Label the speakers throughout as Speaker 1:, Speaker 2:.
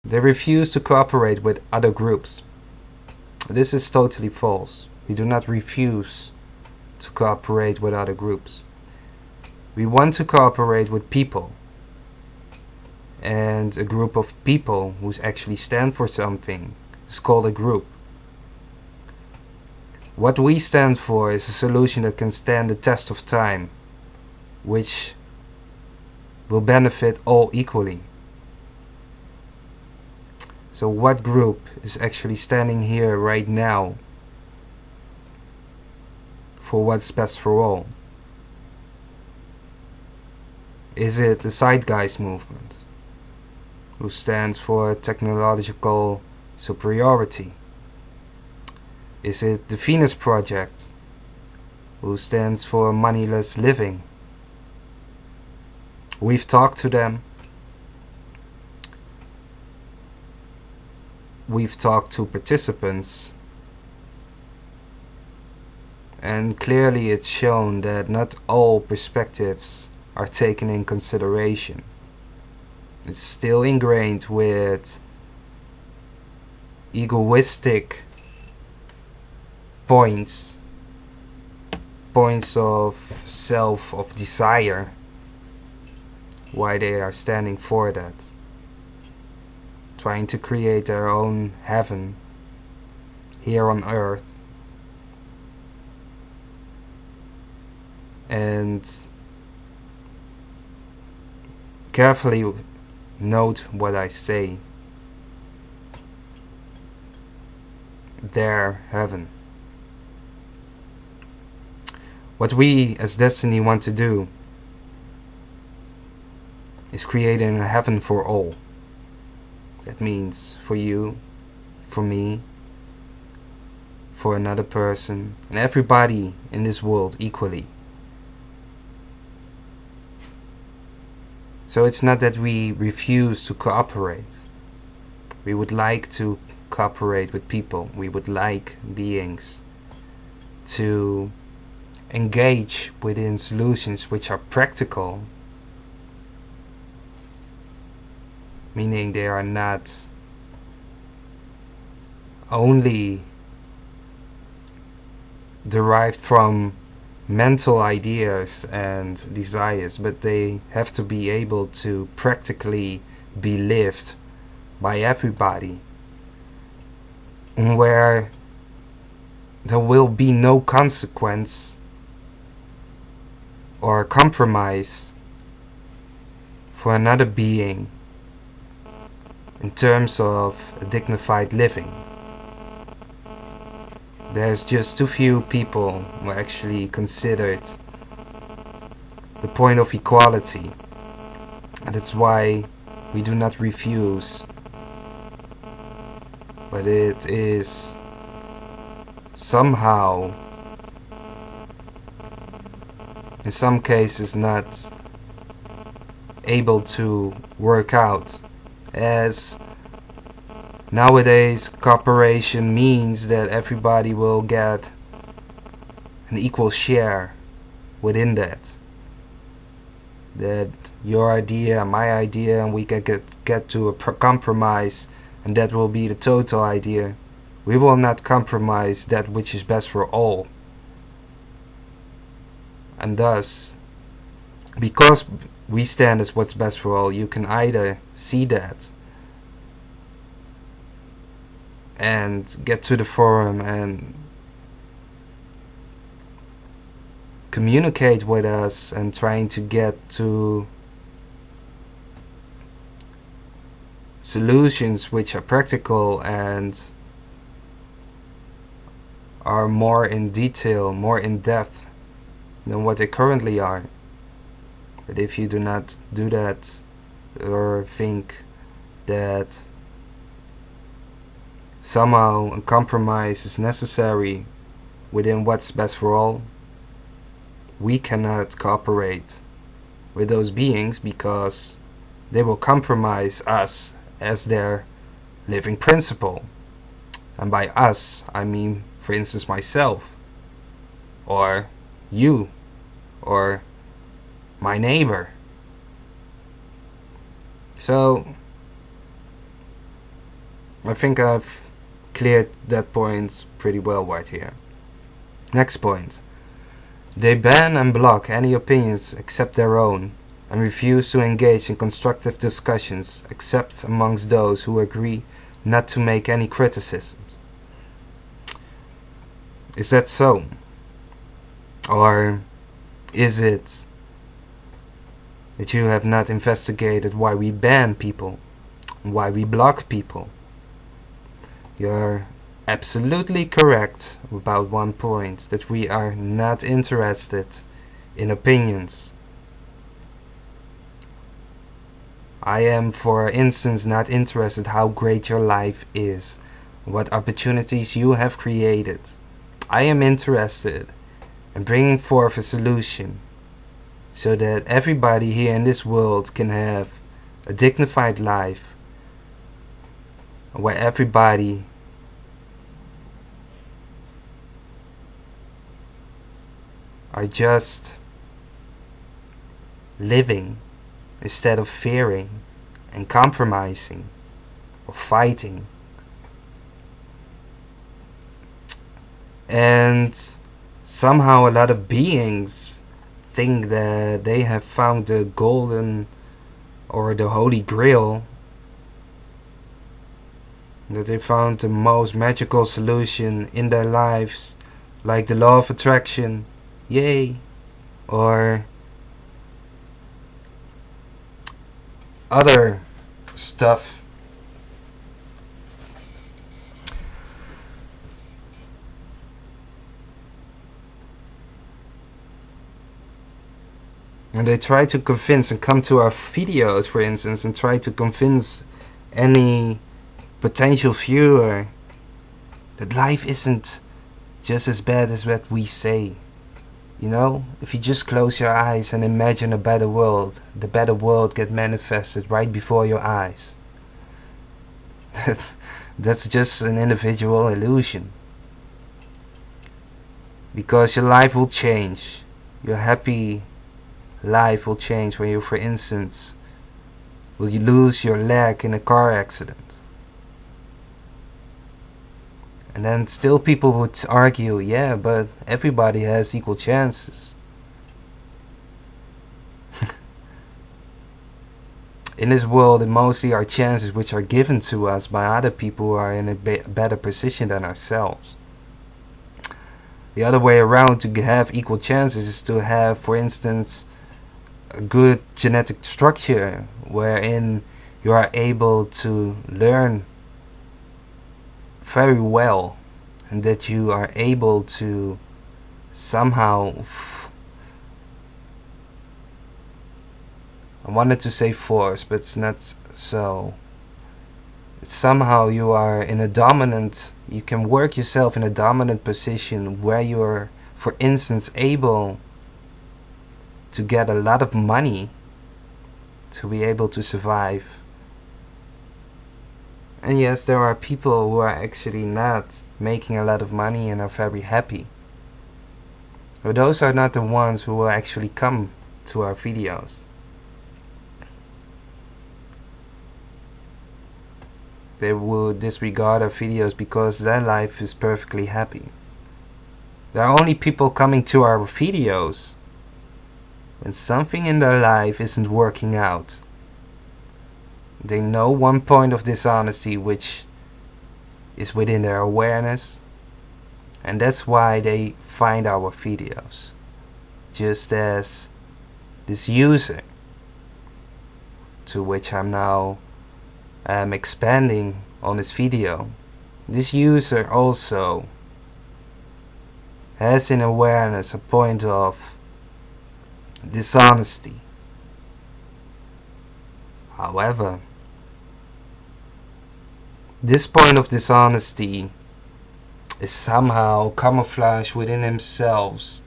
Speaker 1: They refuse to cooperate with other groups. This is totally false. We do not refuse to cooperate with other groups. We want to cooperate with people, and a group of people who actually stand for something is called a group. What we stand for is a solution that can stand the test of time, which will benefit all equally. So what group is actually standing here right now for what's best for all? Is it the Zeitgeist movement, who stands for technological superiority? Is it the Venus Project, who stands for moneyless living? We've talked to them. We've talked to participants, and clearly it's shown that not all perspectives are taken in consideration. It's still ingrained with egoistic points of self, of desire, why they are standing for that, trying to create their own heaven here on earth. And carefully note what I say. Their heaven. What we as Destiny want to do is creating a heaven for all. That means for you, for me, for another person, and everybody in this world equally. So it's not that we refuse to cooperate. We would like to cooperate with people. We would like beings to engage within solutions which are practical, meaning they are not only derived from mental ideas and desires, but they have to be able to practically be lived by everybody, where there will be no consequence or compromise for another being in terms of a dignified living. There's just too few people who actually considered the point of equality, and that's why we do not refuse, but it is somehow in some cases not able to work out, as nowadays cooperation means that everybody will get an equal share within that your idea, my idea, and we can get to a compromise, and that will be the total idea. We will not compromise that which is best for all. And thus, because we stand as what's best for all, you can either see that and get to the forum and communicate with us and trying to get to solutions which are practical and are more in detail, more in depth than what they currently are. But if you do not do that, or think that somehow a compromise is necessary within what's best for all, we cannot cooperate with those beings, because they will compromise us as their living principle. And by us, I mean, for instance, myself, or you, or my neighbor. So I think I've cleared that point pretty well right here. Next point. They ban and block any opinions except their own, and refuse to engage in constructive discussions except amongst those who agree not to make any criticisms. Is that so? Or is it that you have not investigated why we ban people, why we block people? You're absolutely correct about one point, that we are not interested in opinions. I am, for instance, not interested how great your life is, what opportunities you have created. I am interested in bringing forth a solution so that everybody here in this world can have a dignified life where everybody are just living instead of fearing and compromising or fighting. And somehow a lot of beings think that they have found the golden or the holy grail, that they found the most magical solution in their lives, like the law of attraction, yay, or other stuff. And they try to convince and come to our videos, for instance, and try to convince any potential viewer that life isn't just as bad as what we say. You know, if you just close your eyes and imagine a better world, the better world get manifested right before your eyes. That's just an individual illusion. Because your life will change. Your happy life will change when you, for instance, will you lose your leg in a car accident. And then still people would argue, yeah, but everybody has equal chances. In this world, it mostly are chances which are given to us by other people who are in a better position than ourselves. The other way around, to have equal chances, is to have, for instance, a good genetic structure wherein you are able to learn very well, and that you are able to somehow, I wanted to say force, but it's not so. It's somehow you are in a dominant, you can work yourself in a dominant position where you are, for instance, able to get a lot of money to be able to survive. And yes, there are people who are actually not making a lot of money and are very happy. But those are not the ones who will actually come to our videos. They will disregard our videos because their life is perfectly happy. There are only people coming to our videos when something in their life isn't working out. They know one point of dishonesty which is within their awareness, and that's why they find our videos. Just as this user, to which I'm now expanding on this video, this user also has in awareness a point of dishonesty. However, this point of dishonesty is somehow camouflaged within themselves,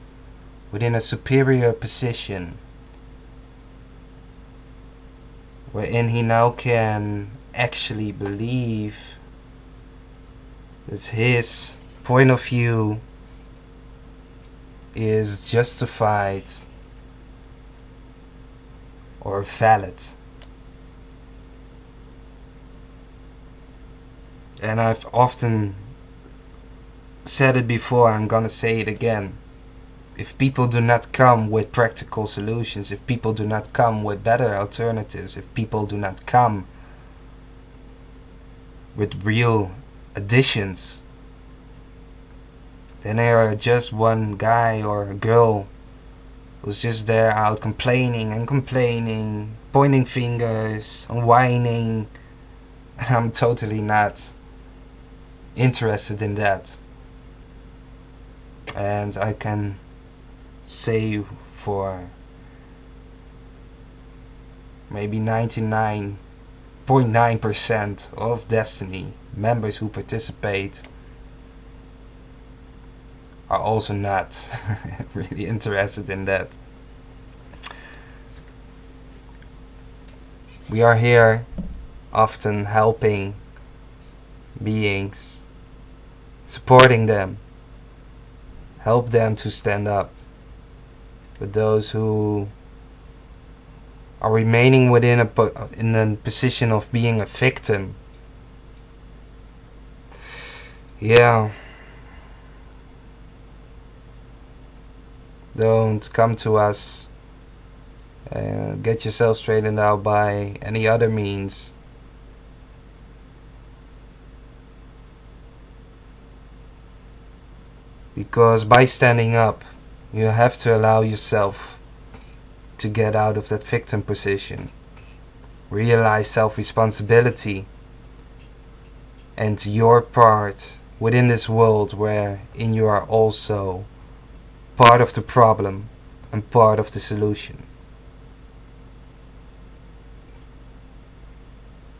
Speaker 1: within a superior position, wherein he now can actually believe that his point of view is justified or valid. And I've often said it before, I'm gonna say it again. If people do not come with practical solutions, if people do not come with better alternatives, if people do not come with real additions, then they are just one guy or a girl who's just there out complaining and complaining, pointing fingers and whining, and I'm totally not interested in that. And I can say for maybe 99.9% of Destiny members who participate are also not really interested in that. We are here often helping beings, supporting them, help them to stand up. But those who are remaining within in a position of being a victim, yeah, don't come to us. Get yourself straightened out by any other means. Because by standing up, you have to allow yourself to get out of that victim position. Realize self-responsibility and your part within this world wherein you are also part of the problem and part of the solution.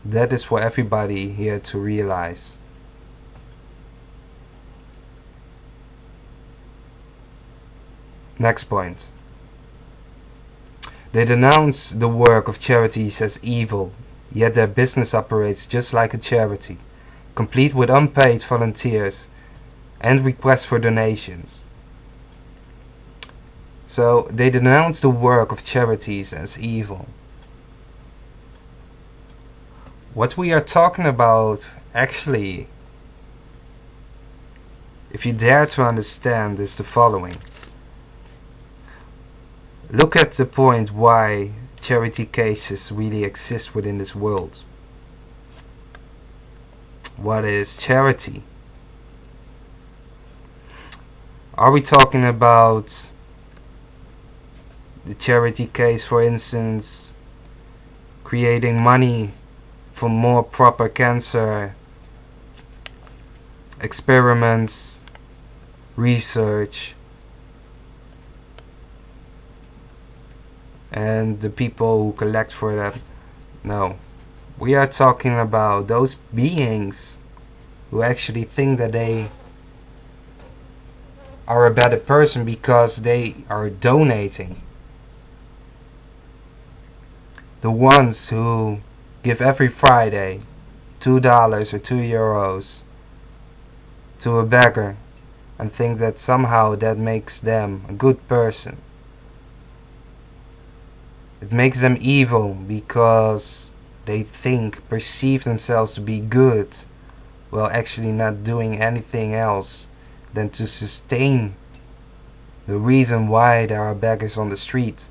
Speaker 1: That is for everybody here to realize. Next point. They denounce the work of charities as evil, yet their business operates just like a charity, complete with unpaid volunteers and requests for donations. So they denounce the work of charities as evil. What we are talking about, actually, if you dare to understand, is the following. Look at the point why charity cases really exist within this world. What is charity? Are we talking about the charity case, for instance, creating money for more proper cancer experiments, research, and the people who collect for that? No. We are talking about those beings who actually think that they are a better person because they are donating. The ones who give every Friday $2 or €2 to a beggar and think that somehow that makes them a good person. It makes them evil because they perceive themselves to be good, while actually not doing anything else than to sustain the reason why there are beggars on the street.